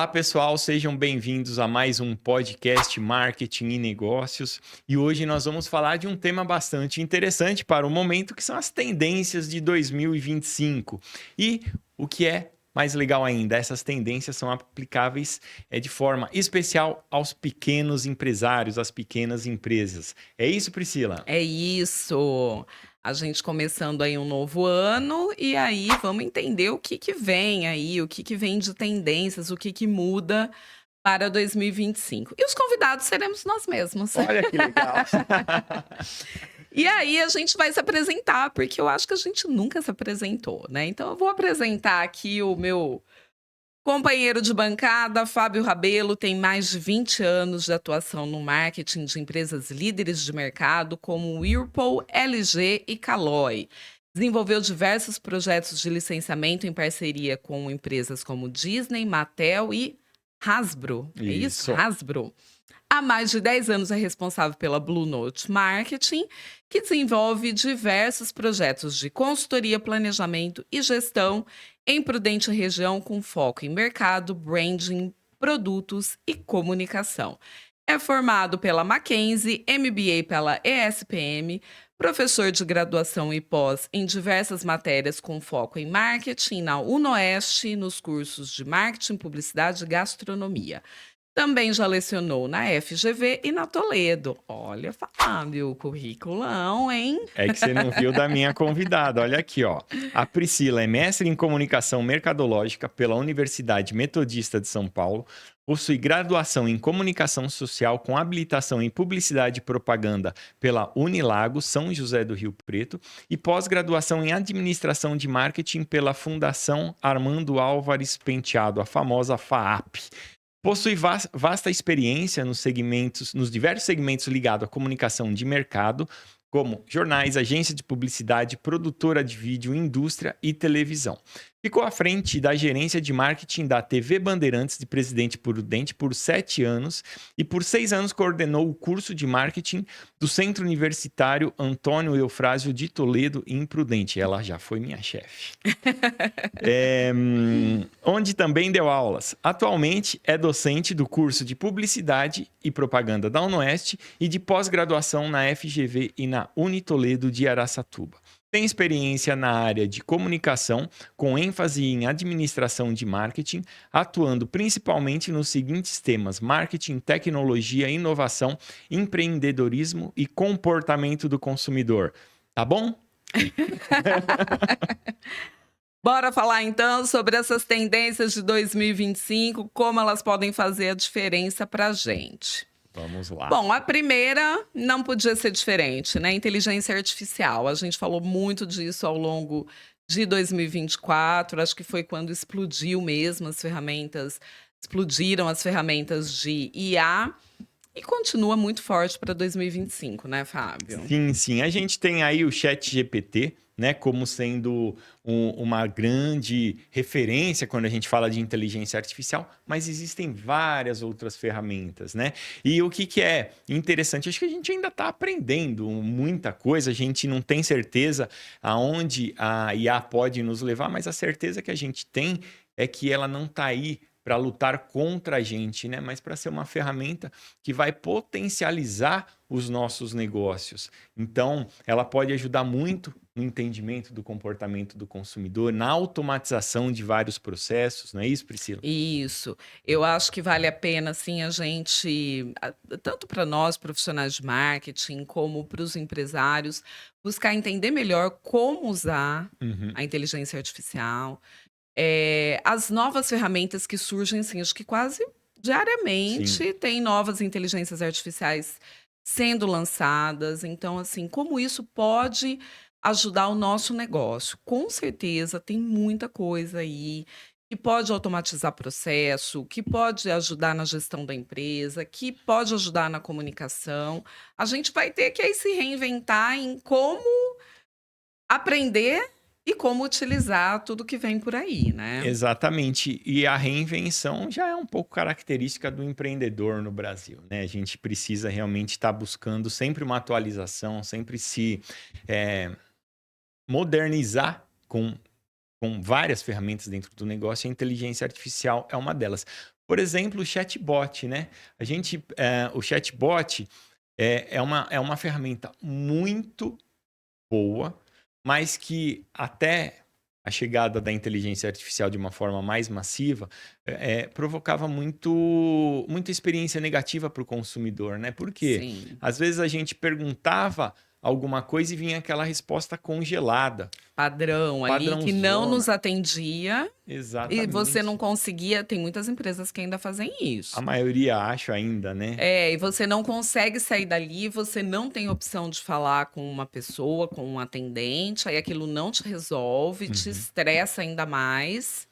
Olá, pessoal, sejam bem-vindos a mais um podcast Marketing e Negócios. E hoje nós vamos falar de um tema bastante interessante para o momento, que são as tendências de 2025. E o que é mais legal ainda, essas tendências são aplicáveis de forma especial aos pequenos empresários, às pequenas empresas. É isso, Priscila? É isso. A gente começando aí um novo ano e aí vamos entender o que que vem aí, o que que vem de tendências, o que que muda para 2025. E os convidados seremos nós mesmos. Olha que legal! E aí a gente vai se apresentar, porque eu acho que a gente nunca se apresentou, né? Então eu vou apresentar aqui o meu companheiro de bancada, Fábio Rabelo, tem mais de 20 anos de atuação no marketing de empresas líderes de mercado como Whirlpool, LG e Caloi. Desenvolveu diversos projetos de licenciamento em parceria com empresas como Disney, Mattel e Hasbro. É isso? Isso. Hasbro. Há mais de 10 anos é responsável pela Blue Note Marketing, que desenvolve diversos projetos de consultoria, planejamento e gestão em Prudente Região, com foco em mercado, branding, produtos e comunicação. É formado pela Mackenzie, MBA pela ESPM, professor de graduação e pós em diversas matérias com foco em marketing na UnoOeste, nos cursos de marketing, publicidade e gastronomia. Também já lecionou na FGV e na Toledo. Olha, Fábio, curriculão, hein? É que você não viu da minha convidada. Olha aqui, ó. A Priscila é mestre em comunicação mercadológica pela Universidade Metodista de São Paulo, possui graduação em comunicação social com habilitação em publicidade e propaganda pela Unilago, São José do Rio Preto, e pós-graduação em administração de marketing pela Fundação Armando Álvares Penteado, a famosa FAAP. Possui vasta experiência nos diversos segmentos ligados à comunicação de mercado, como jornais, agência de publicidade, produtora de vídeo, indústria e televisão. Ficou à frente da gerência de marketing da TV Bandeirantes de Presidente Prudente por 7 anos e por 6 anos coordenou o curso de marketing do Centro Universitário Antônio Eufrásio de Toledo em Prudente. Ela já foi minha chefe. Onde também deu aulas. Atualmente é docente do curso de Publicidade e Propaganda da UnoOeste e de pós-graduação na FGV e na Unitoledo de Araçatuba. Tem experiência na área de comunicação, com ênfase em administração de marketing, atuando principalmente nos seguintes temas: marketing, tecnologia, inovação, empreendedorismo e comportamento do consumidor. Tá bom? Bora falar então sobre essas tendências de 2025, como elas podem fazer a diferença para a gente. Vamos lá. Bom, a primeira não podia ser diferente, né? Inteligência artificial. A gente falou muito disso ao longo de 2024. Acho que foi quando explodiu mesmo as ferramentas, explodiram as ferramentas de IA e continua muito forte para 2025, né, Fábio? Sim, sim. A gente tem aí o ChatGPT, né, como sendo uma grande referência quando a gente fala de inteligência artificial, mas existem várias outras ferramentas, né? E o que é interessante, acho que a gente ainda está aprendendo muita coisa, a gente não tem certeza aonde a IA pode nos levar, mas a certeza que a gente tem é que ela não está aí para lutar contra a gente, né? Mas para ser uma ferramenta que vai potencializar os nossos negócios. Então, ela pode ajudar muito no entendimento do comportamento do consumidor, na automatização de vários processos, não é isso, Priscila? Isso. Eu acho que vale a pena, assim, a gente, tanto para nós profissionais de marketing, como para os empresários, buscar entender melhor como usar Uhum. a inteligência artificial. As novas ferramentas que surgem, assim, acho que quase Sim. diariamente tem novas inteligências artificiais sendo lançadas. Então, assim, como isso pode ajudar o nosso negócio? Com certeza tem muita coisa aí que pode automatizar processo, que pode ajudar na gestão da empresa, que pode ajudar na comunicação. A gente vai ter que aí se reinventar em como aprender e como utilizar tudo que vem por aí, né. Exatamente. E a reinvenção já é um pouco característica do empreendedor no Brasil, né? A gente precisa realmente estar buscando sempre uma atualização, sempre se eh, modernizar com várias ferramentas dentro do negócio, e a inteligência artificial é uma delas. Por exemplo, o chatbot, né? O chatbot é uma ferramenta muito boa, mas que até a chegada da inteligência artificial de uma forma mais massiva provocava muita experiência negativa para o consumidor, né? Por quê? Sim. Às vezes a gente perguntava alguma coisa e vinha aquela resposta congelada, Padrão ali que não nos padrãozona. atendia e você não Exatamente. conseguia. Tem muitas empresas que ainda fazem A isso. maioria acho ainda, né? E você não consegue sair dali, você não tem opção de falar com uma pessoa, com um atendente, aí aquilo não te resolve, te Uhum, estressa ainda mais.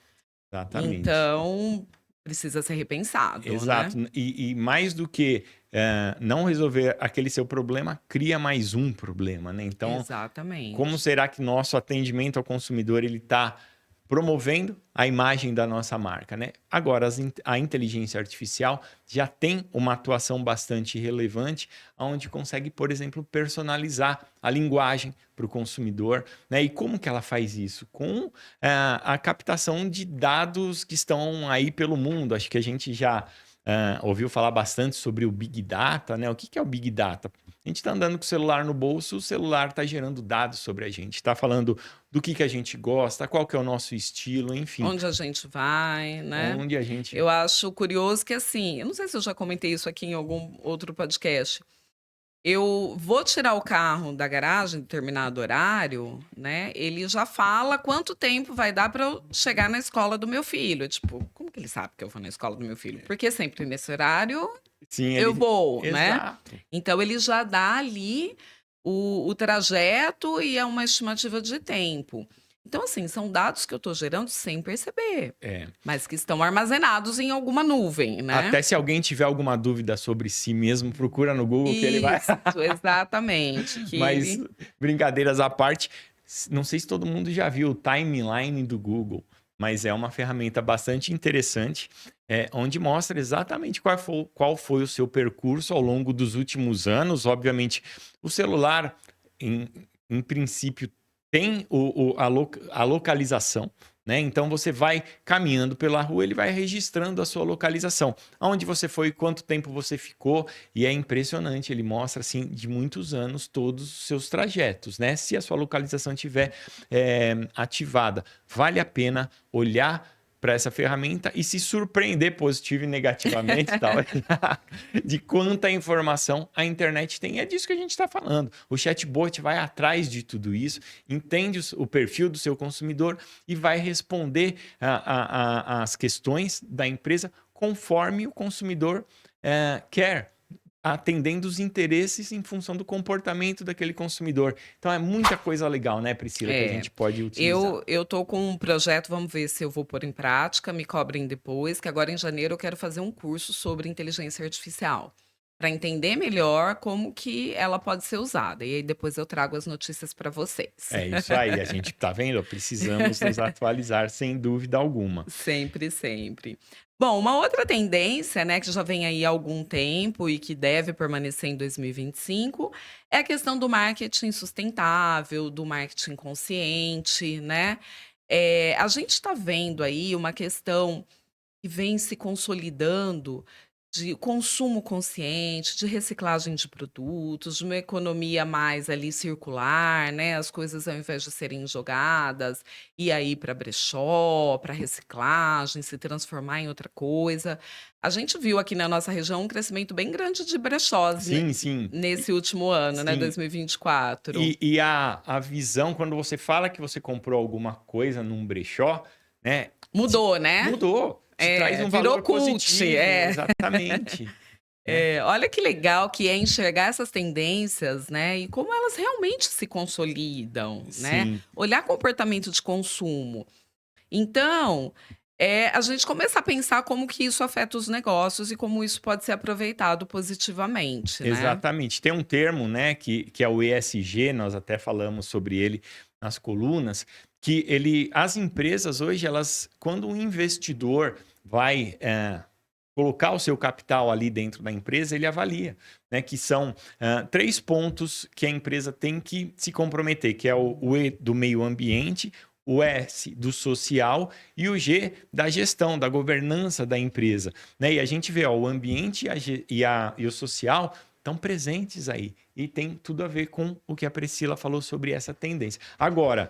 exatamente. Então, precisa ser repensado, né? Exato. E mais do que não resolver aquele seu problema, cria mais um problema, né? Então, como Exatamente. será que nosso atendimento ao consumidor ele está promovendo a imagem da nossa marca, né? Agora, a inteligência artificial já tem uma atuação bastante relevante, onde consegue, por exemplo, personalizar a linguagem para o consumidor, né? E como que ela faz isso? Com a captação de dados que estão aí pelo mundo. Acho que a gente já ouviu falar bastante sobre o Big Data, né? O que é o Big Data? A gente está andando com o celular no bolso, o celular está gerando dados sobre a gente, está falando do que a gente gosta, qual que é o nosso estilo, enfim, Onde a gente vai, né? onde a gente. Eu acho curioso que, assim, eu não sei se eu já comentei isso aqui em algum outro podcast. Eu vou tirar o carro da garagem em determinado horário, né? Ele já fala quanto tempo vai dar para eu chegar na escola do meu filho. Tipo, como que ele sabe que eu vou na escola do meu filho? Porque sempre nesse horário Sim, eu ele. vou, né? Exato. Então ele já dá ali o trajeto e é uma estimativa de tempo. Então, assim, são dados que eu estou gerando sem perceber, É. mas que estão armazenados em alguma nuvem, né? Até se alguém tiver alguma dúvida sobre si mesmo, procura no Google que ele vai. Isso, exatamente. Que Mas, ele. brincadeiras à parte, não sei se todo mundo já viu o timeline do Google, mas é uma ferramenta bastante interessante, onde mostra exatamente qual foi o seu percurso ao longo dos últimos anos. Obviamente, o celular, em princípio, tem a localização. Né? Então você vai caminhando pela rua, ele vai registrando a sua localização. Aonde você foi, quanto tempo você ficou, e é impressionante, ele mostra assim de muitos anos todos os seus trajetos, né? Se a sua localização estiver ativada, vale a pena olhar para essa ferramenta e se surpreender positivo e negativamente, tal, de quanta informação a internet tem. É disso que a gente está falando. O chatbot vai atrás de tudo isso, entende o perfil do seu consumidor e vai responder as questões da empresa conforme o consumidor quer, atendendo os interesses em função do comportamento daquele consumidor. Então é muita coisa legal, né, Priscila, que a É, gente pode utilizar. eu tô com um projeto, vamos ver se eu vou pôr em prática, me cobrem depois, que agora em janeiro eu quero fazer um curso sobre inteligência artificial, para entender melhor como que ela pode ser usada. E aí depois eu trago as notícias para vocês. É isso aí, a gente tá vendo? Precisamos nos atualizar sem dúvida alguma. Sempre, sempre. Bom, uma outra tendência, né, que já vem aí há algum tempo e que deve permanecer em 2025, é a questão do marketing sustentável, do marketing consciente, né? A gente está vendo aí uma questão que vem se consolidando de consumo consciente, de reciclagem de produtos, de uma economia mais ali circular, né? As coisas ao invés de serem jogadas, ir aí para brechó, para reciclagem, se transformar em outra coisa. A gente viu aqui na nossa região um crescimento bem grande de brechós Sim, sim, nesse último ano, né? sim. 2024. E a visão, quando você fala que você comprou alguma coisa num brechó, né? Mudou, né? Mudou. Te traz um Virou valor cult. positivo, exatamente. Né? Olha que legal que é enxergar essas tendências, né, e como elas realmente se consolidam, né, Sim, olhar comportamento de consumo. Então, a gente começa a pensar como que isso afeta os negócios e como isso pode ser aproveitado positivamente, né. exatamente. Tem um termo, né, que é o ESG, nós até falamos sobre ele nas colunas, que as empresas hoje, quando um investidor vai colocar o seu capital ali dentro da empresa, ele avalia, né, que são 3 pontos que a empresa tem que se comprometer, que é o E do meio ambiente, o S do social e o G da gestão, da governança da empresa, né? E a gente vê, ó, o ambiente e o social estão presentes aí e tem tudo a ver com o que a Priscila falou sobre essa tendência. Agora,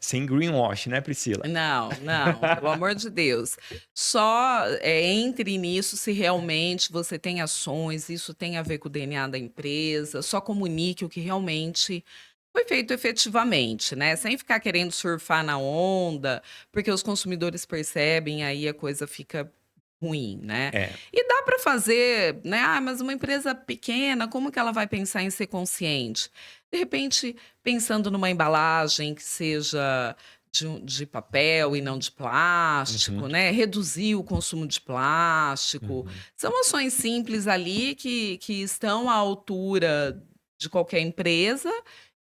sem greenwash, né, Priscila? Não, não, pelo amor de Deus. Só entre nisso se realmente você tem ações, isso tem a ver com o DNA da empresa, só comunique o que realmente foi feito efetivamente, né? Sem ficar querendo surfar na onda, porque os consumidores percebem, aí a coisa fica ruim, né? É. E dá para fazer, né? Ah, mas uma empresa pequena, como que ela vai pensar em ser consciente? De repente, pensando numa embalagem que seja de papel e não de plástico, Uhum, né? Reduzir o consumo de plástico. uhum. São ações simples ali que estão à altura de qualquer empresa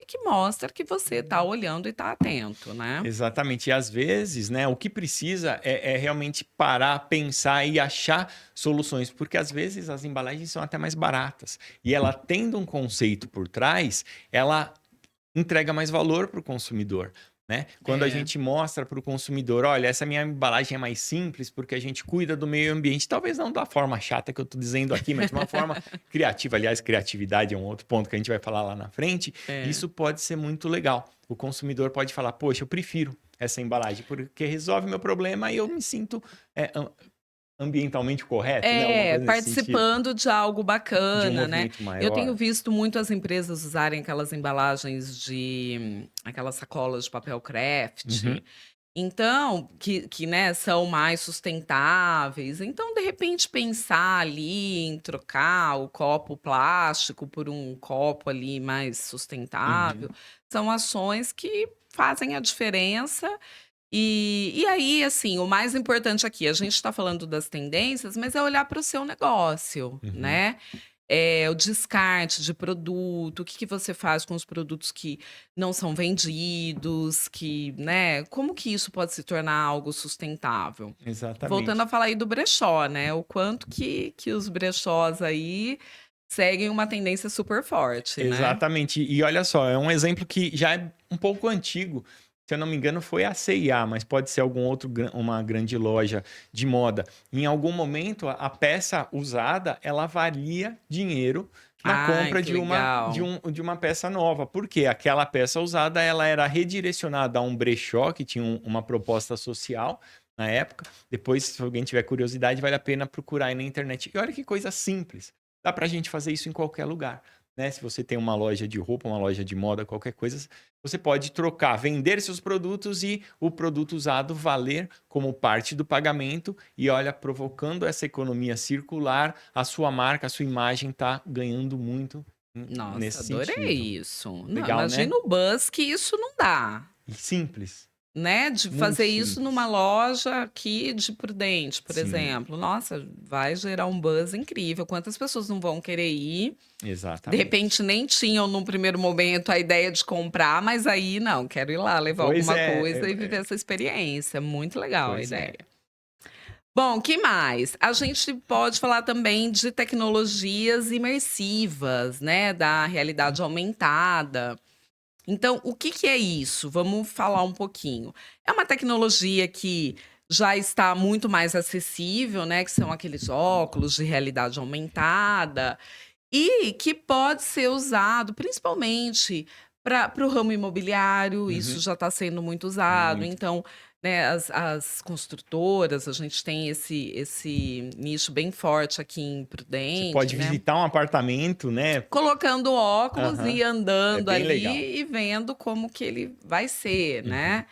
e que mostra que você está olhando e está atento, né? Exatamente. E às vezes, né, o que precisa é realmente parar, pensar e achar soluções, porque às vezes as embalagens são até mais baratas. E ela tendo um conceito por trás, ela entrega mais valor para o consumidor. Né? Quando a É. gente mostra para o consumidor, olha, essa minha embalagem é mais simples porque a gente cuida do meio ambiente, talvez não da forma chata que eu estou dizendo aqui, mas de uma forma criativa. Aliás, criatividade é um outro ponto que a gente vai falar lá na frente. É. Isso pode ser muito legal. O consumidor pode falar, poxa, eu prefiro essa embalagem porque resolve meu problema e eu me sinto ambientalmente correto, né? Alguma coisa nesse sentido. Participando de algo De um bacana, né. movimento Eu tenho maior. visto muito as empresas usarem aquelas embalagens aquelas sacolas de papel craft, Uhum, então, né, são mais sustentáveis. Então, de repente, pensar ali em trocar o copo plástico por um copo ali mais sustentável, uhum. são ações que fazem a diferença e aí, assim, o mais importante aqui, a gente está falando das tendências, mas é olhar para o seu negócio, Uhum. né? O descarte de produto, o que que você faz com os produtos que não são vendidos, que, né? Como que isso pode se tornar algo sustentável? Voltando Exatamente. a falar aí do brechó, né? O quanto que os brechós aí seguem uma tendência super forte, né? Exatamente. E olha só, é um exemplo que já é um pouco antigo. Se eu não me engano, foi a C&A, mas pode ser algum outro, uma grande loja de moda. Em algum momento, a peça usada, ela valia dinheiro na Ai, compra que legal. de uma peça nova. Porque aquela peça usada, ela era redirecionada a um brechó que tinha uma proposta social na época. Depois, se alguém tiver curiosidade, vale a pena procurar aí na internet. E olha que coisa simples. Dá pra gente fazer isso em qualquer lugar. Né? Se você tem uma loja de roupa, uma loja de moda, qualquer coisa, você pode trocar, vender seus produtos e o produto usado valer como parte do pagamento e olha, provocando essa economia circular, a sua marca, a sua imagem está ganhando muito Nossa, nesse adorei sentido. isso. Não, Legal, imagina né? o buzz que isso não dá, E simples, né, de muito fazer isso numa simples. loja aqui de Prudente, por Sim, exemplo. Nossa, vai gerar um buzz incrível. Quantas pessoas não vão querer ir? De exatamente. repente nem tinham num primeiro momento a ideia de comprar, mas aí não, quero ir lá levar Pois alguma é, coisa e viver essa experiência. Muito legal a pois é. ideia. Bom, que mais? A gente pode falar também de tecnologias imersivas, né, da realidade aumentada. Então, o que que é isso? Vamos falar um pouquinho. É uma tecnologia que já está muito mais acessível, né, que são aqueles óculos de realidade aumentada, e que pode ser usado principalmente para o ramo imobiliário, isso Uhum, já está sendo muito usado. muito. Então, né, as construtoras, a gente tem esse nicho bem forte aqui em Você Prudente, pode né? visitar um apartamento, né? Colocando óculos e Aham, é andando bem legal. ali e vendo como que ele vai ser, Uhum. né.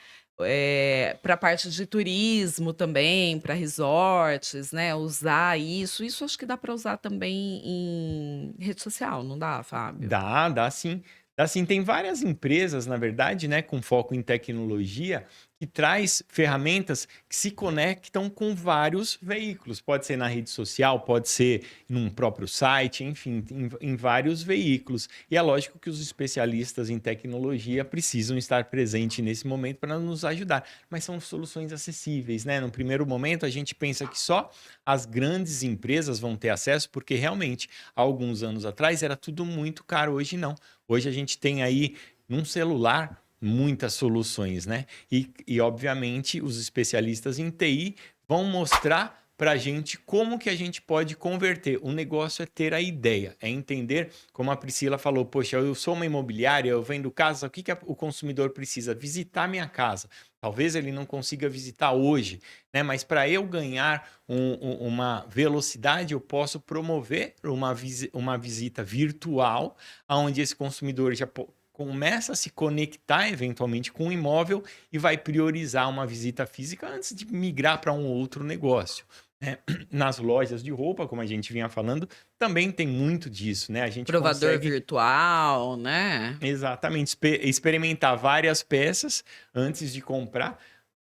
Pra parte de turismo também, para resorts, né, usar isso acho que dá para usar também em rede social, não dá, Fábio? Dá sim. Dá sim. Tem várias empresas, na verdade, né, com foco em tecnologia, que traz ferramentas que se conectam com vários veículos. Pode ser na rede social, pode ser num próprio site, enfim, em vários veículos. E é lógico que os especialistas em tecnologia precisam estar presentes nesse momento para nos ajudar. Mas são soluções acessíveis, né? No primeiro momento, a gente pensa que só as grandes empresas vão ter acesso, porque realmente há alguns anos atrás era tudo muito caro, hoje não. Hoje a gente tem aí num celular muitas soluções, né? E, obviamente, os especialistas em TI vão mostrar para a gente como que a gente pode converter. O negócio é ter a ideia, é entender, como a Priscila falou, poxa, eu sou uma imobiliária, eu vendo casa, o que que o consumidor precisa? Visitar minha casa. Talvez ele não consiga visitar hoje, né? Mas para eu ganhar uma velocidade, eu posso promover uma visita virtual, onde esse consumidor já começa a se conectar eventualmente com o imóvel e vai priorizar uma visita física antes de migrar para um outro negócio. Né? Nas lojas de roupa, como a gente vinha falando, também tem muito disso, né? A gente Provador consegue virtual, né? exatamente experimentar várias peças antes de comprar.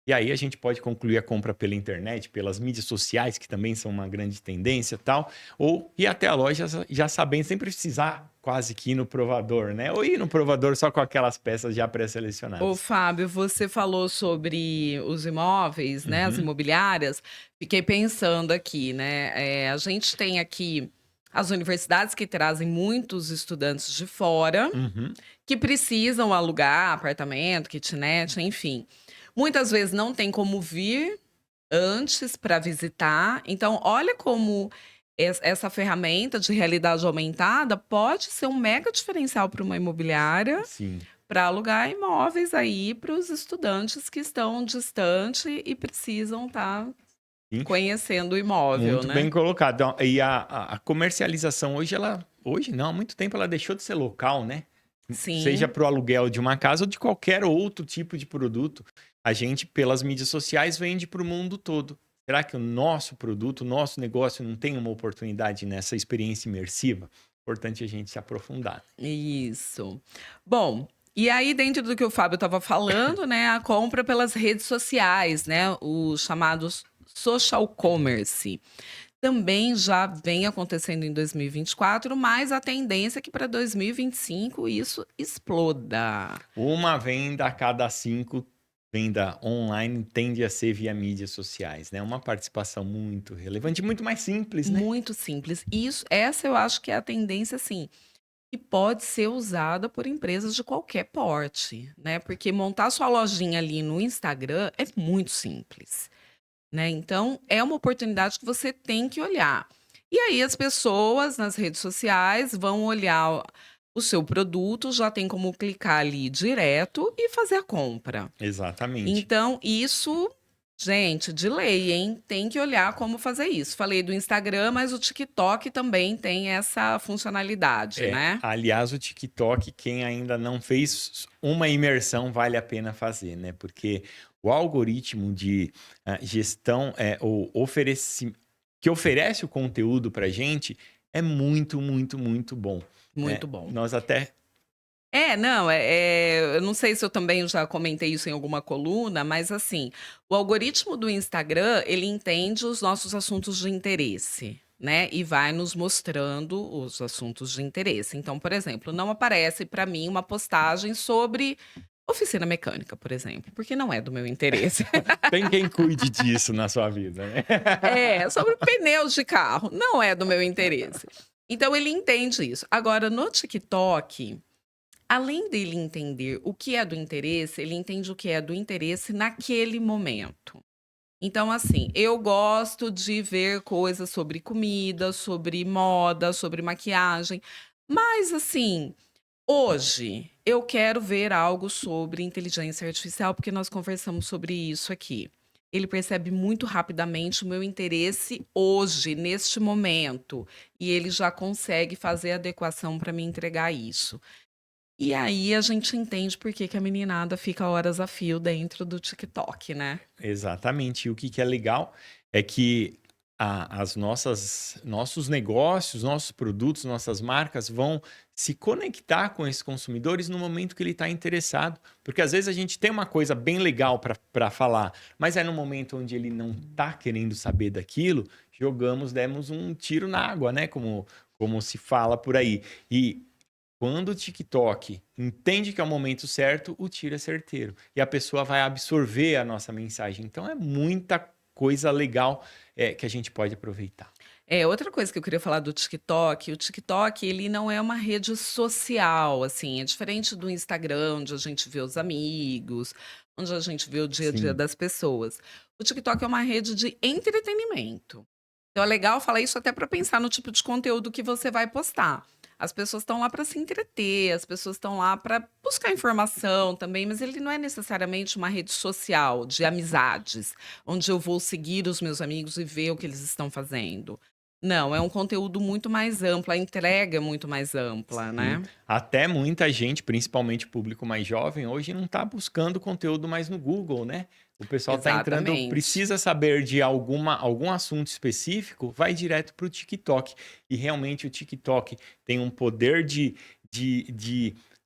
E aí a gente pode concluir a compra pela internet, pelas mídias sociais, que também são uma grande tendência e tal, ou ir até a loja já sabendo, sem precisar quase que ir no provador, né? Ou ir no provador só com aquelas peças já Ô, pré-selecionadas. Fábio, você falou sobre os imóveis, né, as Uhum, imobiliárias. Fiquei pensando aqui, né? A gente tem aqui as universidades que trazem muitos estudantes de fora uhum. que precisam alugar apartamento, kitnet, enfim. Muitas vezes não tem como vir antes para visitar. Então, olha como essa ferramenta de realidade aumentada pode ser um mega diferencial para uma imobiliária Sim. para alugar imóveis aí para os estudantes que estão distante e precisam estar Sim. conhecendo o imóvel, Muito bem né? colocado. Então, e a comercialização hoje, hoje não, há muito tempo ela deixou de ser local, né? Seja Sim, para o aluguel de uma casa ou de qualquer outro tipo de produto. A gente, pelas mídias sociais, vende para o mundo todo. Será que o nosso produto, o nosso negócio não tem uma oportunidade nessa experiência imersiva? Importante a gente se aprofundar. isso. Bom, e aí dentro do que o Fábio estava falando, né, a compra pelas redes sociais, né, os chamados social commerce. Também já vem acontecendo em 2024, mas a tendência é que para 2025 isso exploda. Uma venda a cada 5 venda online tende a ser via mídias sociais, né? Uma participação muito relevante, muito mais simples, né? Muito simples. Essa eu acho que é a tendência, assim, que pode ser usada por empresas de qualquer porte, né? Porque montar sua lojinha ali no Instagram é muito simples, né? Então, é uma oportunidade que você tem que olhar. E aí as pessoas nas redes sociais vão olhar o seu produto, já tem como clicar ali direto e fazer a compra. Exatamente. Então, isso, gente, de lei, hein? Tem que olhar como fazer isso. Falei do Instagram, mas o TikTok também tem essa funcionalidade, né? Aliás, o TikTok, quem ainda não fez uma imersão, vale a pena fazer, né? Porque o algoritmo de gestão, que oferece o conteúdo para gente, é muito, muito, muito bom, né? Muito bom. Nós até Não, eu não sei se eu também já comentei isso em alguma coluna, mas assim, o algoritmo do Instagram, ele entende os nossos assuntos de interesse, né? E vai nos mostrando os assuntos de interesse. Então, por exemplo, não aparece para mim uma postagem sobre oficina mecânica, por exemplo, porque não é do meu interesse. tem quem cuide disso na sua vida, né? Sobre pneus de carro, não é do meu interesse. Então ele entende isso. Agora, no TikTok, além dele entender o que é do interesse, ele entende o que é do interesse naquele momento. Então, assim, eu gosto de ver coisas sobre comida, sobre moda, sobre maquiagem, mas assim, hoje eu quero ver algo sobre inteligência artificial, porque nós conversamos sobre isso aqui. Ele percebe muito rapidamente o meu interesse hoje, neste momento, e ele já consegue fazer a adequação para me entregar isso. E aí a gente entende por que que a meninada fica horas a fio dentro do TikTok, né. Exatamente. E o que é legal é que as nossos negócios, nossos produtos, nossas marcas vão se conectar com esses consumidores no momento que ele está interessado. Porque às vezes a gente tem uma coisa bem legal para falar, mas é no momento onde ele não está querendo saber daquilo, demos um tiro na água, né? Como se fala por aí. E quando o TikTok entende que é o momento certo, o tiro é certeiro. E a pessoa vai absorver a nossa mensagem. Então é muita coisa legal que a gente pode aproveitar. Outra coisa que eu queria falar do TikTok, o TikTok ele não é uma rede social, assim, é diferente do Instagram, onde a gente vê os amigos, onde a gente vê o dia a dia Sim. das pessoas. O TikTok é uma rede de entretenimento. Então é legal falar isso até para pensar no tipo de conteúdo que você vai postar. As pessoas estão lá para se entreter, as pessoas estão lá para buscar informação também, mas ele não é necessariamente uma rede social de amizades, onde eu vou seguir os meus amigos e ver o que eles estão fazendo. Não, é um conteúdo muito mais amplo, a entrega é muito mais ampla, Sim, né. até muita gente, principalmente público mais jovem, hoje não está buscando conteúdo mais no Google, né? O pessoal está entrando, Exatamente. precisa saber de algum assunto específico, vai direto para o TikTok. E realmente o TikTok tem um poder de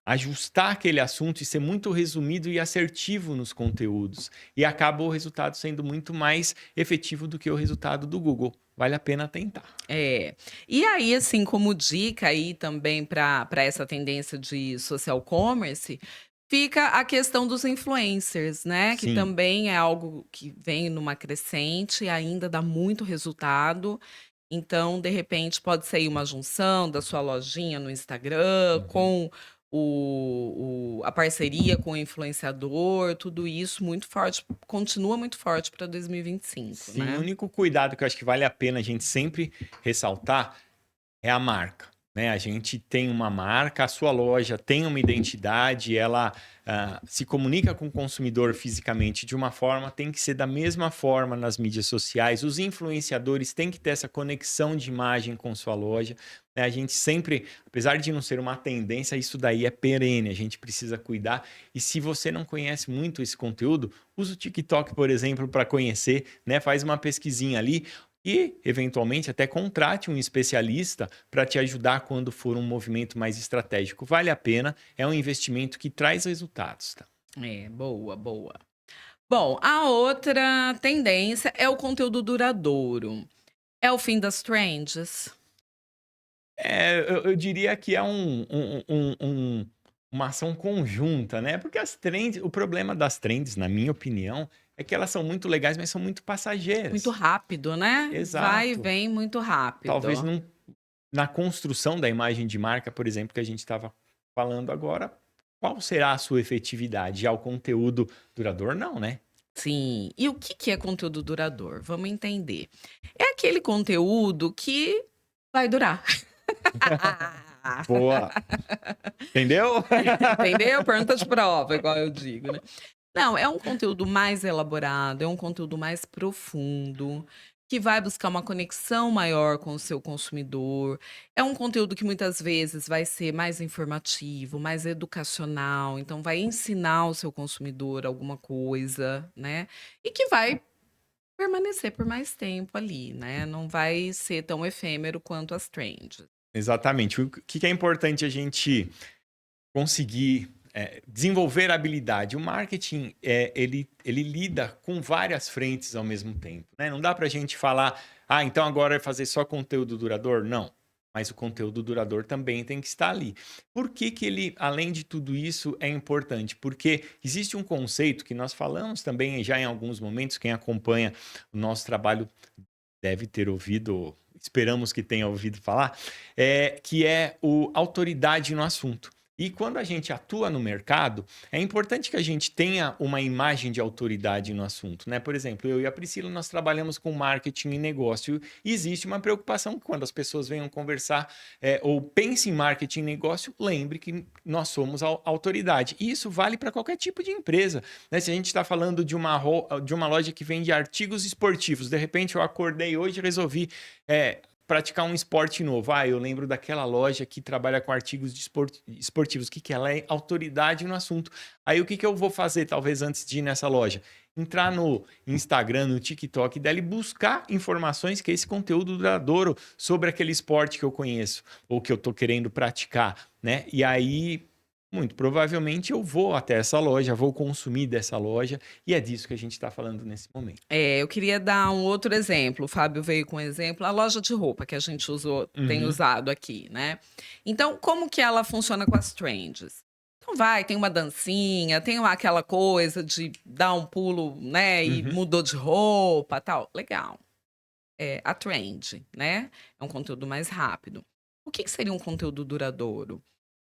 ajustar aquele assunto e ser muito resumido e assertivo nos conteúdos. E acaba o resultado sendo muito mais efetivo do que o resultado do Google. Vale a pena tentar. É. E aí, assim, como dica aí também para essa tendência de social commerce, fica a questão dos influencers, né, que Sim. também é algo que vem numa crescente e ainda dá muito resultado. Então, de repente, pode ser aí uma junção da sua lojinha no Instagram Uhum. com a parceria com o influenciador, tudo isso muito forte, continua muito forte para 2025, Sim, o né. único cuidado que eu acho que vale a pena a gente sempre ressaltar é a marca, né? A gente tem uma marca, a sua loja tem uma identidade, ela se comunica com o consumidor fisicamente de uma forma, tem que ser da mesma forma nas mídias sociais. Os influenciadores têm que ter essa conexão de imagem com sua loja, né? A gente sempre, apesar de não ser uma tendência, isso daí é perene, a gente precisa cuidar. E se você não conhece muito esse conteúdo, usa o TikTok, por exemplo, para conhecer, né? Faz uma pesquisinha ali. E, eventualmente, até contrate um especialista para te ajudar quando for um movimento mais estratégico. Vale a pena, é um investimento que traz resultados, tá? É, boa, boa. Bom, a outra tendência é o conteúdo duradouro. É o fim das trends? Eu diria que é uma ação conjunta, né? Porque as trends, o problema das trends, na minha opinião, é que elas são muito legais, mas são muito Muito passageiras. rápido, né? Vai e Exato. vem muito Talvez rápido. na construção da imagem de marca, por exemplo, que a gente estava falando agora, qual será a sua efetividade? Já o conteúdo duradouro, não, né? Sim. E o que que é conteúdo duradouro? Vamos entender. É aquele conteúdo que vai durar. Boa. Entendeu? Entendeu? Pergunta de prova, igual eu digo, né? Não, é um conteúdo mais elaborado, é um conteúdo mais profundo, que vai buscar uma conexão maior com o seu consumidor. É um conteúdo que muitas vezes vai ser mais informativo, mais educacional, então vai ensinar o seu consumidor alguma coisa, né? E que vai permanecer por mais tempo ali, né? Não vai ser tão efêmero quanto as trends. Exatamente. O que é importante a gente conseguir desenvolver a habilidade? O marketing, ele lida com várias frentes ao mesmo tempo, né? Não dá para a gente falar, ah, então agora é fazer só conteúdo duradouro. Não. Mas o conteúdo duradouro também tem que estar ali. Por que que ele, além de tudo isso, é importante? Porque existe um conceito que nós falamos também já em alguns momentos, quem acompanha o nosso trabalho deve ter ouvido, esperamos que tenha ouvido falar, que é o autoridade no assunto. E quando a gente atua no mercado, é importante que a gente tenha uma imagem de autoridade no assunto, né? Por exemplo, eu e a Priscila, nós trabalhamos com marketing e negócio e existe uma preocupação que quando as pessoas venham conversar ou pensem em marketing e negócio, lembre que nós somos a autoridade. E isso vale para qualquer tipo de empresa, né? Se a gente está falando de uma loja que vende artigos esportivos, de repente eu acordei hoje e resolvi praticar um esporte novo. Ah, eu lembro daquela loja que trabalha com artigos esportivos, que ela é autoridade no assunto. Aí o que eu vou fazer, talvez antes de ir nessa loja? Entrar no Instagram, no TikTok dela e buscar informações que é esse conteúdo duradouro sobre aquele esporte que eu conheço ou que eu estou querendo praticar, né? E aí muito provavelmente eu vou até essa loja, vou consumir dessa loja, e é disso que a gente está falando nesse momento. Eu queria dar um outro exemplo. O Fábio veio com um exemplo, a loja de roupa que a gente tem Uhum, usado aqui, né. Então, como que ela funciona com as trends? Então tem uma dancinha, tem aquela coisa de dar um pulo, né, e uhum. mudou de roupa, tal, legal. a trend, né? É um conteúdo mais rápido. O que seria um conteúdo duradouro?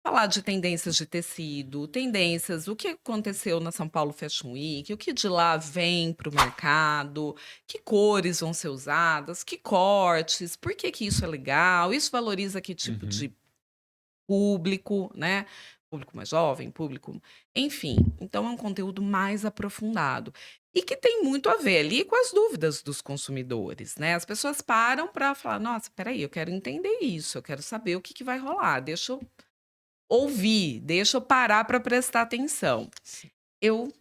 Falar de tendências de tecido, tendências, o que aconteceu na São Paulo Fashion Week, o que de lá vem para o mercado, que cores vão ser usadas, que cortes, por que que isso é legal, isso valoriza que tipo Uhum. de público, né? Público mais jovem, público. Enfim, então é um conteúdo mais aprofundado. E que tem muito a ver ali com as dúvidas dos consumidores, né? As pessoas param para falar: nossa, peraí, eu quero entender isso, eu quero saber o que, que vai rolar, deixa eu ouvir, deixa eu parar para prestar atenção. Sim. Eu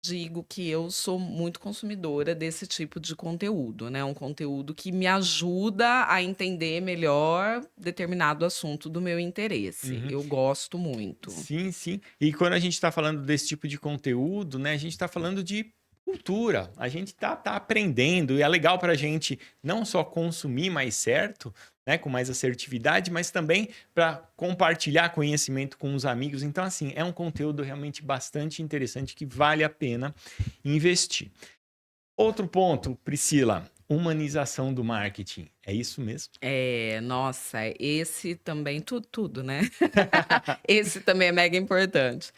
digo que eu sou muito consumidora desse tipo de conteúdo, né? Um conteúdo que me ajuda a entender melhor determinado assunto do meu interesse. Uhum. Eu gosto muito. Sim, sim. E quando a gente está falando desse tipo de conteúdo, né, a gente está falando de cultura. A gente tá aprendendo e é legal para a gente não só consumir mais certo, né, com mais assertividade, mas também para compartilhar conhecimento com os amigos. Então, assim, é um conteúdo realmente bastante interessante que vale a pena investir. Outro ponto, Priscila, humanização do marketing. É isso mesmo? Nossa, esse também, tudo, né? Esse também é mega importante.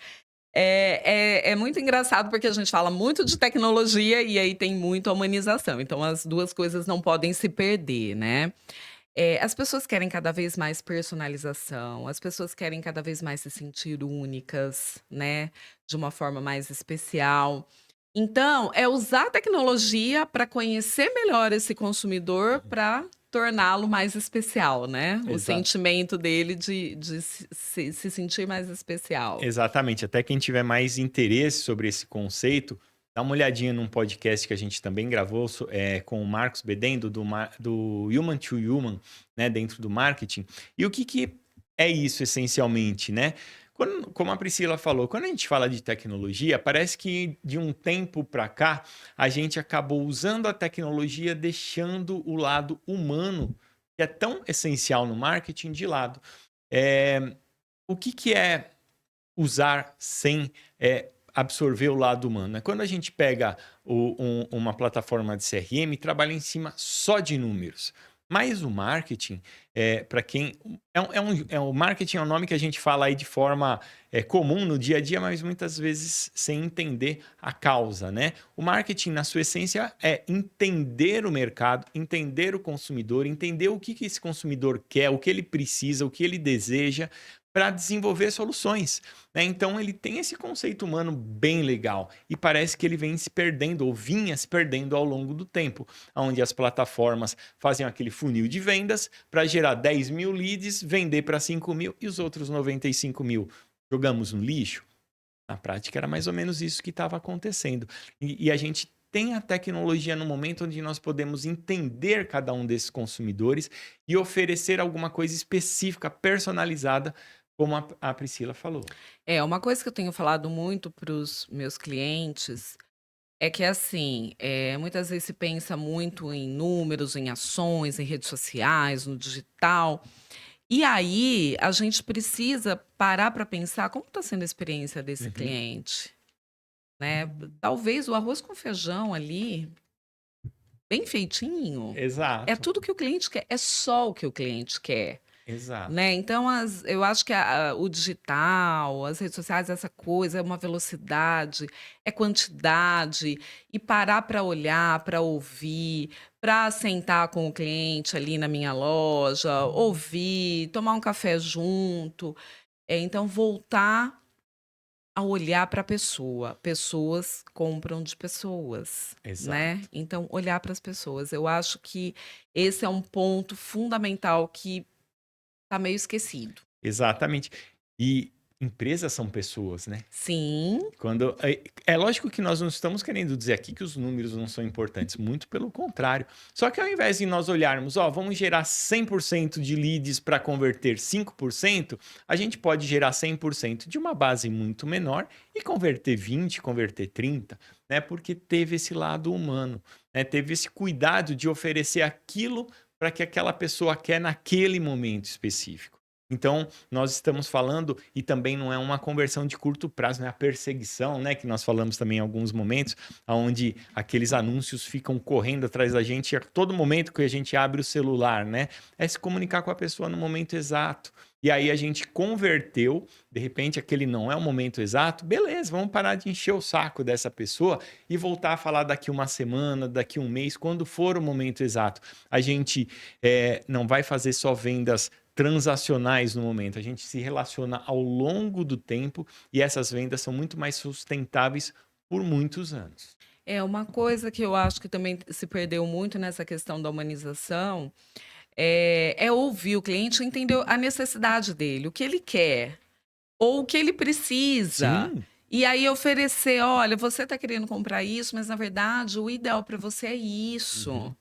É muito engraçado porque a gente fala muito de tecnologia e aí tem muita humanização. Então, as duas coisas não podem se perder, né? As pessoas querem cada vez mais personalização, as pessoas querem cada vez mais se sentir únicas, né, de uma forma mais especial. Então, é usar a tecnologia para conhecer melhor esse consumidor para torná-lo mais especial, né? O Exato. sentimento dele de se sentir mais especial. Exatamente. Até quem tiver mais interesse sobre esse conceito, dá uma olhadinha num podcast que a gente também gravou com o Marcos Bedendo, do Human to Human, né, dentro do marketing. E o que, que é isso essencialmente, né? Como a Priscila falou, quando a gente fala de tecnologia, parece que de um tempo para cá a gente acabou usando a tecnologia deixando o lado humano, que é tão essencial no marketing, de lado. É, o que, que é usar sem absorver o lado humano? É quando a gente pega uma plataforma de CRM e trabalha em cima só de números. Mas o marketing, para quem. O marketing é um nome que a gente fala aí de forma comum no dia a dia, mas muitas vezes sem entender a causa, né? O marketing, na sua essência, é entender o mercado, entender o consumidor, entender o que esse consumidor quer, o que ele precisa, o que ele deseja, para desenvolver soluções, né? Então ele tem esse conceito humano bem legal e parece que ele vem se perdendo ou vinha se perdendo ao longo do tempo, onde as plataformas faziam aquele funil de vendas para gerar 10 mil leads, vender para 5 mil e os outros 95 mil jogamos no lixo. Na prática era mais ou menos isso que estava acontecendo. E a gente tem a tecnologia no momento onde nós podemos entender cada um desses consumidores e oferecer alguma coisa específica, personalizada, como a Priscila falou. Uma coisa que eu tenho falado muito para os meus clientes é que, assim, muitas vezes se pensa muito em números, em ações, em redes sociais, no digital. E aí, a gente precisa parar para pensar como está sendo a experiência desse Uhum. cliente, né? Talvez o arroz com feijão ali, bem feitinho, é Exato, tudo que o cliente quer, é só o que o cliente quer. exato. Né, então eu acho que o digital, as redes sociais, essa coisa, é uma velocidade, é quantidade, e parar para olhar, para ouvir, para sentar com o cliente ali na minha loja, ouvir, tomar um café junto, então voltar a olhar para a pessoa. Pessoas compram de pessoas, né, Exato. então olhar para as pessoas. Eu acho que esse é um ponto fundamental que tá meio esquecido. Exatamente. E empresas são pessoas, né? Sim, É lógico que nós não estamos querendo dizer aqui que os números não são importantes, muito pelo contrário. Só que ao invés de nós olharmos, vamos gerar 100% de leads para converter 5%, a gente pode gerar 100% de uma base muito menor e converter 20, converter 30, né? Porque teve esse lado humano, né? Teve esse cuidado de oferecer aquilo para que aquela pessoa quer naquele momento específico. Então, nós estamos falando, e também não é uma conversão de curto prazo, não é a perseguição, né? Que nós falamos também em alguns momentos, onde aqueles anúncios ficam correndo atrás da gente a todo momento que a gente abre o celular, né? É se comunicar com a pessoa no momento exato. E aí a gente converteu, de repente aquele não é o momento exato, beleza, vamos parar de encher o saco dessa pessoa e voltar a falar daqui uma semana, daqui um mês, quando for o momento exato. A gente não vai fazer só vendas transacionais no momento, a gente se relaciona ao longo do tempo e essas vendas são muito mais sustentáveis por muitos anos. É uma coisa que eu acho que também se perdeu muito nessa questão da humanização, é ouvir o cliente, entender a necessidade dele, o que ele quer ou o que ele precisa. Sim, E aí oferecer, olha, você está querendo comprar isso, mas na verdade o ideal para você é isso. uhum,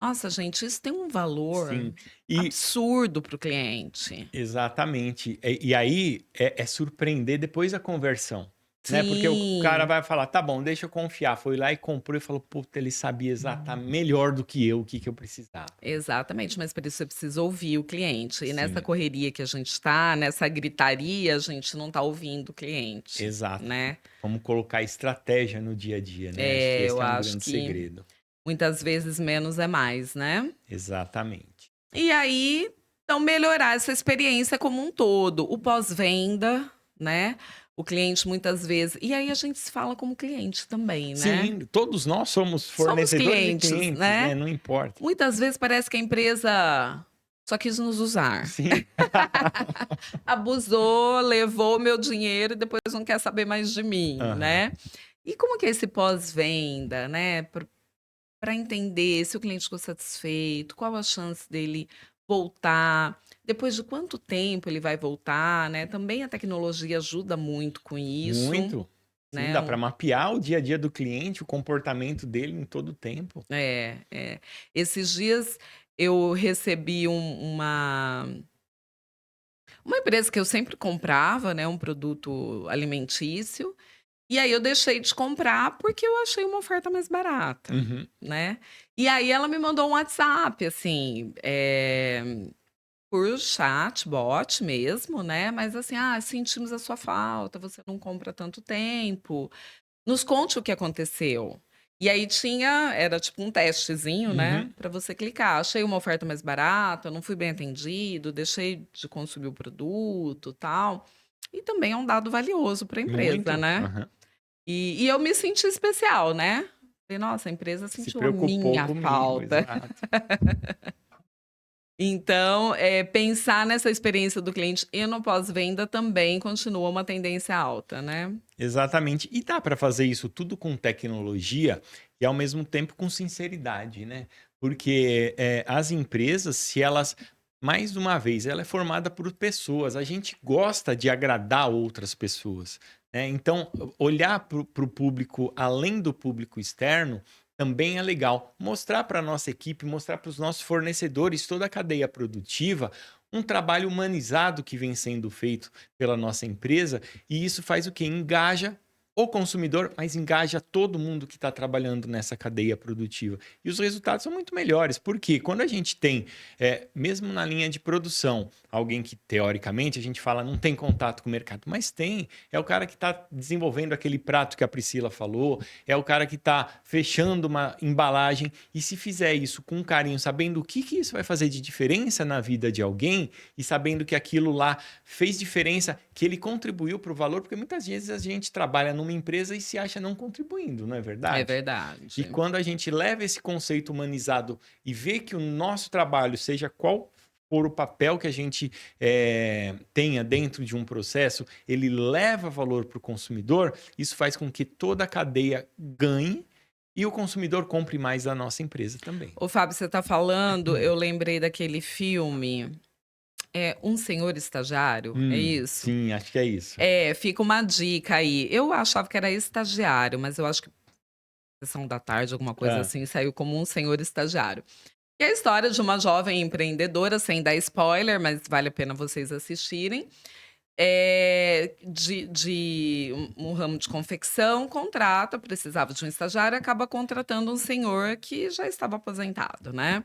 Nossa, gente, isso tem um valor sim. E absurdo para o cliente. exatamente. E aí é surpreender depois a conversão, né? Porque o cara Sim, vai falar, tá bom, deixa eu confiar. Foi lá e comprou e falou, puta, ele sabia exatamente melhor do que eu o que que eu precisava. exatamente, mas por isso você precisa ouvir o cliente. E nessa Sim, correria que a gente está, nessa gritaria, a gente não está ouvindo o cliente, exato. né? Vamos colocar estratégia no dia a dia, né? Acho que esse Eu é um acho grande que segredo. muitas vezes menos é mais, né? Exatamente. E aí, então, melhorar essa experiência como um todo. O pós-venda, né? O cliente muitas vezes. E aí a gente se fala como cliente também, né? Sim, todos nós somos Somos fornecedores e clientes, clientes, né? né? Não importa. Muitas vezes parece que a empresa só quis nos usar. Sim. Abusou, levou o meu dinheiro e depois não quer saber mais de mim, Aham. né? E como que é esse pós-venda, né? Para entender se o cliente ficou satisfeito, qual a chance dele voltar, depois de quanto tempo ele vai voltar, né? Também a tecnologia ajuda muito com isso, Muito. Sim, né? dá para mapear o dia a dia do cliente, o comportamento dele em todo o tempo. É. Esses dias eu recebi uma empresa que eu sempre comprava, né? Um produto alimentício. E aí eu deixei de comprar porque eu achei uma oferta mais barata, Uhum. né. E aí ela me mandou um WhatsApp, assim, por chat, bot mesmo, né, mas assim: "Ah, sentimos a sua falta, você não compra há tanto tempo, nos conte o que aconteceu". E aí era tipo um testezinho, né, Uhum. para você clicar. Achei uma oferta mais barata, não fui bem atendido, deixei de consumir o produto, tal. E também é um dado valioso para a empresa, Muito. né. Aham. E eu me senti especial, né. Falei: "Nossa, a empresa Se sentiu a preocupou minha comigo, falta". exato. Então, pensar nessa experiência do cliente e no pós-venda também continua uma tendência alta, né. Exatamente. E dá para fazer isso tudo com tecnologia e ao mesmo tempo com sinceridade, né? Porque as empresas, se elas, mais uma vez, ela é formada por pessoas, a gente gosta de agradar outras pessoas, né? Então, olhar para o público além do público externo também é legal. Mostrar para a nossa equipe, mostrar para os nossos fornecedores, toda a cadeia produtiva, um trabalho humanizado que vem sendo feito pela nossa empresa e isso faz o quê? Engaja o consumidor, mas engaja todo mundo que está trabalhando nessa cadeia produtiva. E os resultados são muito melhores. Porque quando a gente tem, mesmo na linha de produção, alguém que teoricamente a gente fala não tem contato com o mercado, mas tem. É o cara que está desenvolvendo aquele prato que a Priscila falou, é o cara que está fechando uma embalagem. E se fizer isso com carinho, sabendo o que, que isso vai fazer de diferença na vida de alguém e sabendo que aquilo lá fez diferença, que ele contribuiu para o valor, porque muitas vezes a gente trabalha numa empresa e se acha não contribuindo, não é É verdade? E verdade. quando a gente leva esse conceito humanizado e vê que o nosso trabalho, seja qual for o papel que a gente tenha dentro de um processo, ele leva valor para o consumidor, isso faz com que toda a cadeia ganhe e o consumidor compre mais da nossa empresa também. Ô Fábio, você tá falando, eu lembrei daquele filme, Um Senhor Estagiário, é isso? Sim, acho que é isso. Fica uma dica aí. Eu achava que era estagiário, mas eu acho que sessão da tarde, alguma coisa Ah, assim, saiu como Um Senhor Estagiário. E é a história de uma jovem empreendedora, sem dar spoiler, mas vale a pena vocês assistirem. De um ramo de confecção, precisava de um estagiário, acaba contratando um senhor que já estava aposentado, né.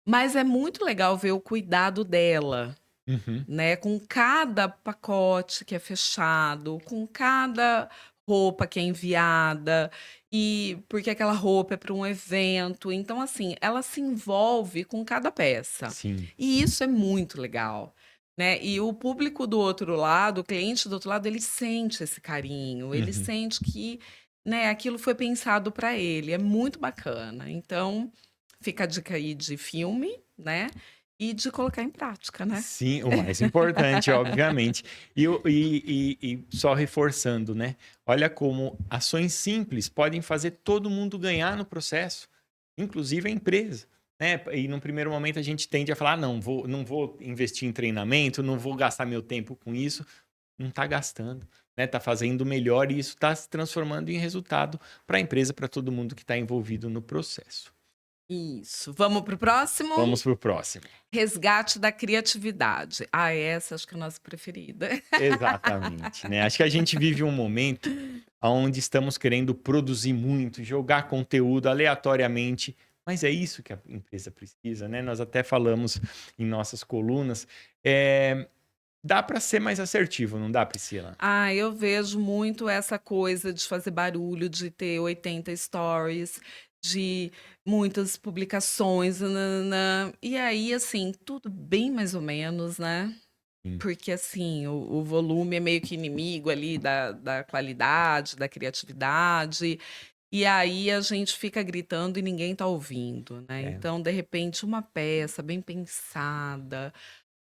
Mas é muito legal ver o cuidado dela, Uhum. né? Com cada pacote que é fechado, com cada roupa que é enviada, e porque aquela roupa é para um evento. Então, assim, ela se envolve com cada peça. Sim. E isso é muito legal. Né? E o público do outro lado, o cliente do outro lado, ele sente esse carinho, ele Uhum. sente que, né, aquilo foi pensado para ele. É muito bacana. Então, fica a dica aí de filme, né? E de colocar em prática, né? Sim, o mais importante, obviamente. E só reforçando, né? Olha como ações simples podem fazer todo mundo ganhar no processo, inclusive a empresa. Né? E no primeiro momento a gente tende a falar: não vou investir em treinamento, não vou gastar meu tempo com isso. Não está gastando, né? Está fazendo melhor e isso está se transformando em resultado para a empresa, para todo mundo que está envolvido no processo. Isso. Vamos para o próximo? Vamos para o próximo. Resgate da criatividade. Ah, essa acho que é a nossa preferida. Exatamente, né? Acho que a gente vive um momento onde estamos querendo produzir muito, jogar conteúdo aleatoriamente, mas é isso que a empresa precisa, né? Nós até falamos em nossas colunas. Dá para ser mais assertivo, não dá, Priscila? Ah, eu vejo muito essa coisa de fazer barulho, de ter 80 stories, de muitas publicações, nananã. E aí, assim, tudo bem mais ou menos, né? Sim. Porque, assim, o volume é meio que inimigo ali da qualidade, da criatividade. E aí a gente fica gritando e ninguém tá ouvindo, né? É. Então, de repente, uma peça bem pensada,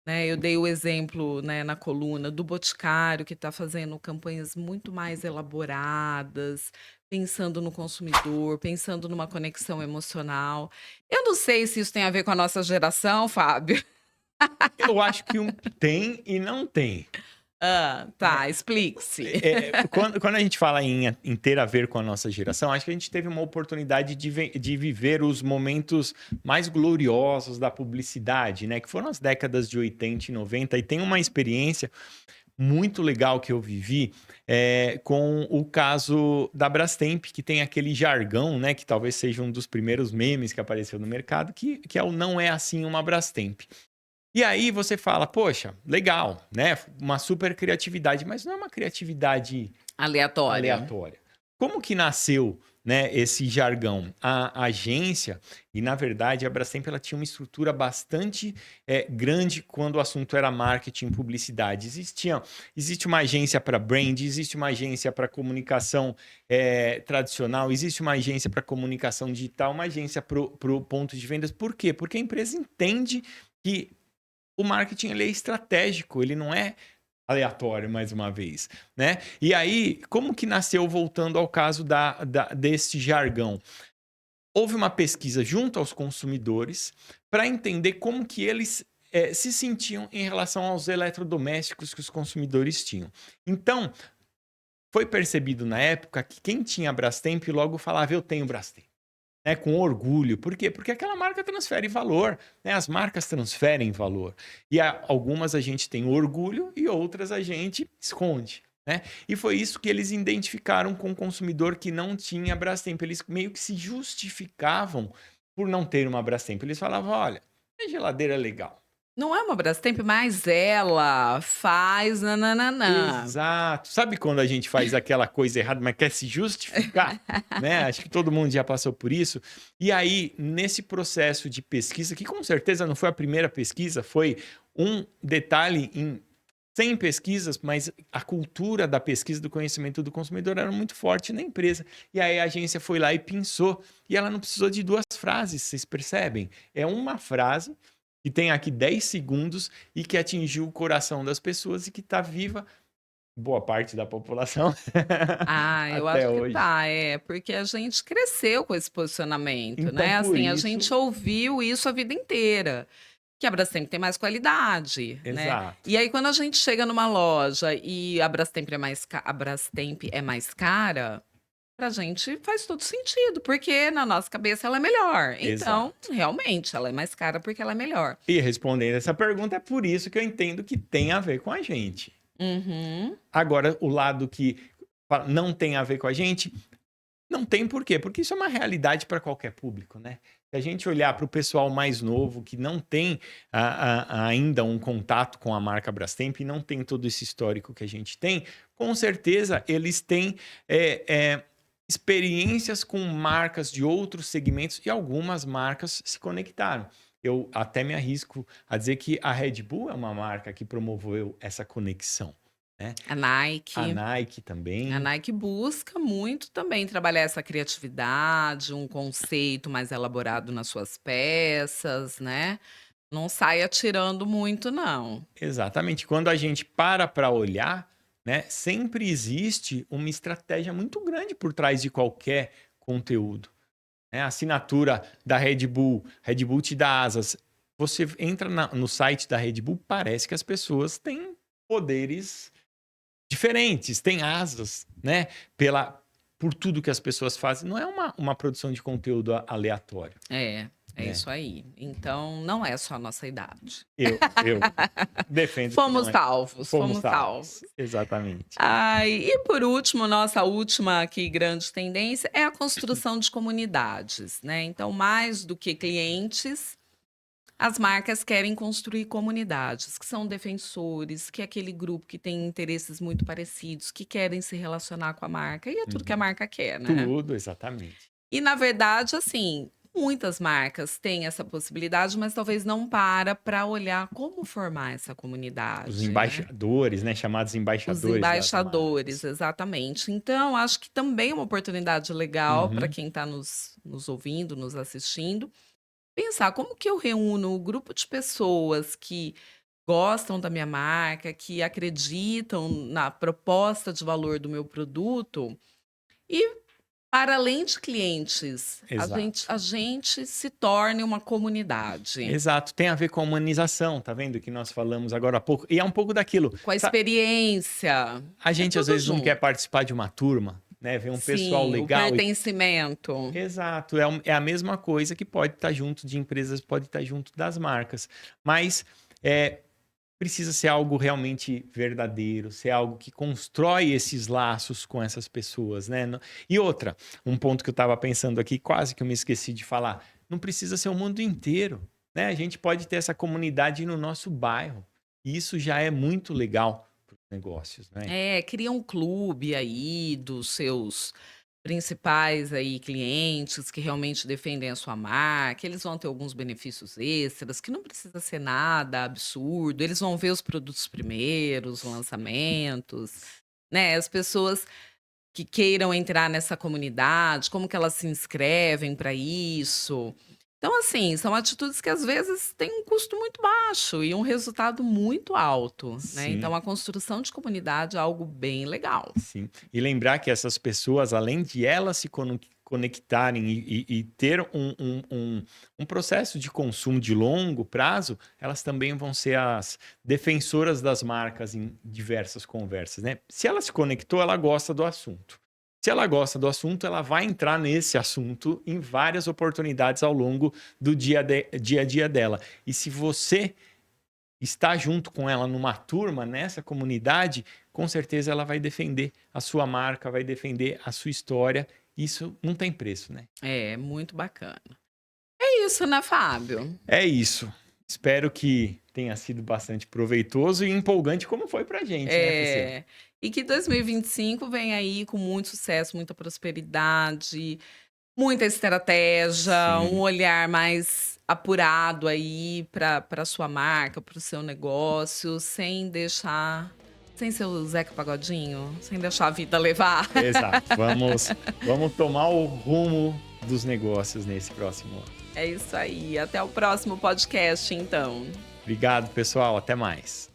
né? Eu dei o exemplo, né, na coluna do Boticário, que está fazendo campanhas muito mais elaboradas, pensando no consumidor, pensando numa conexão emocional. Eu não sei se isso tem a ver com a nossa geração, Fábio. Eu acho que tem e não tem. Ah, Né? tá, explique-se. Quando a gente fala em ter a ver com a nossa geração, acho que a gente teve uma oportunidade de viver os momentos mais gloriosos da publicidade, né? Que foram as décadas de 80 e 90. E tem uma experiência muito legal que eu vivi com o caso da Brastemp, que tem aquele jargão, né? Que talvez seja um dos primeiros memes que apareceu no mercado, que é o não é assim uma Brastemp. E aí você fala, poxa, legal, né? Uma super criatividade, mas não é uma criatividade Aleatória. aleatória. Como que nasceu, né, esse jargão? A agência, e na verdade a Brastemp ela tinha uma estrutura bastante grande quando o assunto era marketing e publicidade. Existe uma agência para brand, existe uma agência para comunicação tradicional, existe uma agência para comunicação digital, uma agência para o ponto de vendas. Por quê? Porque a empresa entende que o marketing ele é estratégico, ele não é aleatório, mais uma vez, né? E aí, como que nasceu, voltando ao caso desse jargão? Houve uma pesquisa junto aos consumidores para entender como que eles se sentiam em relação aos eletrodomésticos que os consumidores tinham. Então, foi percebido na época que quem tinha Brastemp logo falava, eu tenho Brastemp. Né, com orgulho. Por quê? Porque aquela marca transfere valor, né? As marcas transferem valor. E algumas a gente tem orgulho e outras a gente esconde. Né? E foi isso que eles identificaram com o consumidor que não tinha Brastemp. Eles meio que se justificavam por não ter uma Brastemp. Eles falavam, olha, a geladeira é legal. Não é uma Brastemp, mas ela faz nananana. Exato. Sabe quando a gente faz aquela coisa errada, mas quer se justificar? Né? Acho que todo mundo já passou por isso. E aí, nesse processo de pesquisa, que com certeza não foi a primeira pesquisa, foi um detalhe em 100 pesquisas, mas a cultura da pesquisa do conhecimento do consumidor era muito forte na empresa. E aí a agência foi lá e pensou. E ela não precisou de 2 frases, vocês percebem? É uma frase que tem aqui 10 segundos e que atingiu o coração das pessoas e que está viva boa parte da população Ah, eu até acho que hoje. tá, porque a gente cresceu com esse posicionamento, Então, né, por assim, a isso... gente ouviu isso a vida inteira, que a Brastemp tem mais qualidade, né. Exato. E aí quando a gente chega numa loja e a Brastemp é mais cara, pra gente faz todo sentido, porque na nossa cabeça ela é melhor. Então, Exato. realmente, ela é mais cara porque ela é melhor. E respondendo essa pergunta, é por isso que eu entendo que tem a ver com a gente. Uhum. Agora, o lado que não tem a ver com a gente, Não tem por quê? Porque isso é uma realidade para qualquer público, né? Se a gente olhar para o pessoal mais novo, que não tem ainda um contato com a marca Brastemp e não tem todo esse histórico que a gente tem, com certeza eles têm experiências com marcas de outros segmentos e algumas marcas se conectaram. Eu até me arrisco a dizer que a Red Bull é uma marca que promoveu essa conexão, né? A Nike. A Nike também. A Nike busca muito também trabalhar essa criatividade, um conceito mais elaborado nas suas peças, né? Não sai atirando muito, não. Exatamente. Quando a gente para olhar, né, sempre existe uma estratégia muito grande por trás de qualquer conteúdo. Né? A assinatura da Red Bull te dá asas. Você entra no site da Red Bull, parece que as pessoas têm poderes diferentes, têm asas, né? Por tudo que as pessoas fazem. Não é uma produção de conteúdo aleatório. É isso aí. Então, não é só a nossa idade. Eu defendo que Fomos não é. salvos. Exatamente. E por último, nossa última aqui grande tendência é a construção de comunidades, né? Então, mais do que clientes, as marcas querem construir comunidades, que são defensores, que é aquele grupo que tem interesses muito parecidos, que querem se relacionar com a marca, e é tudo que a marca quer, né? Tudo, exatamente. E, na verdade, assim, muitas marcas têm essa possibilidade, mas talvez não para olhar como formar essa comunidade. Os embaixadores, né? Chamados embaixadores. Os embaixadores, exatamente. Então, acho que também é uma oportunidade legal para quem está nos ouvindo, nos assistindo, pensar como que eu reúno um grupo de pessoas que gostam da minha marca, que acreditam na proposta de valor do meu produto e, para além de clientes, a gente se torne uma comunidade. Exato, tem a ver com a humanização, tá vendo? Que nós falamos agora há pouco. E é um pouco daquilo. Com a experiência. A gente às vezes não quer participar de uma turma, né? Ver um pessoal legal. O pertencimento. Exato, é a mesma coisa que pode estar junto de empresas, pode estar junto das marcas. Mas precisa ser algo realmente verdadeiro, ser algo que constrói esses laços com essas pessoas, né? E outra, um ponto que eu estava pensando aqui, quase que eu me esqueci de falar, não precisa ser o mundo inteiro, né? A gente pode ter essa comunidade no nosso bairro, e isso já é muito legal para os negócios, né? Cria um clube aí dos seus principais aí clientes que realmente defendem a sua marca, eles vão ter alguns benefícios extras, que não precisa ser nada absurdo, eles vão ver os produtos primeiros, os lançamentos, né? As pessoas que queiram entrar nessa comunidade, como que elas se inscrevem para isso. Então, assim, são atitudes que às vezes têm um custo muito baixo e um resultado muito alto, né? Sim. Então, a construção de comunidade é algo bem legal. Sim. E lembrar que essas pessoas, além de elas se conectarem e ter um processo de consumo de longo prazo, elas também vão ser as defensoras das marcas em diversas conversas, né? Se ela se conectou, ela gosta do assunto. Se ela gosta do assunto, ela vai entrar nesse assunto em várias oportunidades ao longo do dia a dia dela. E se você está junto com ela numa turma, nessa comunidade, com certeza ela vai defender a sua marca, vai defender a sua história. Isso não tem preço, né? É, muito bacana. É isso, né, Fábio? É isso. Espero que tenha sido bastante proveitoso e empolgante como foi pra gente, né, Priscila? E que 2025 vem aí com muito sucesso, muita prosperidade, muita estratégia, Sim. um olhar mais apurado aí para sua marca, para o seu negócio, sem ser o Zeca Pagodinho, sem deixar a vida levar. Exato. Vamos tomar o rumo dos negócios nesse próximo ano. É isso aí. Até o próximo podcast, então. Obrigado, pessoal. Até mais.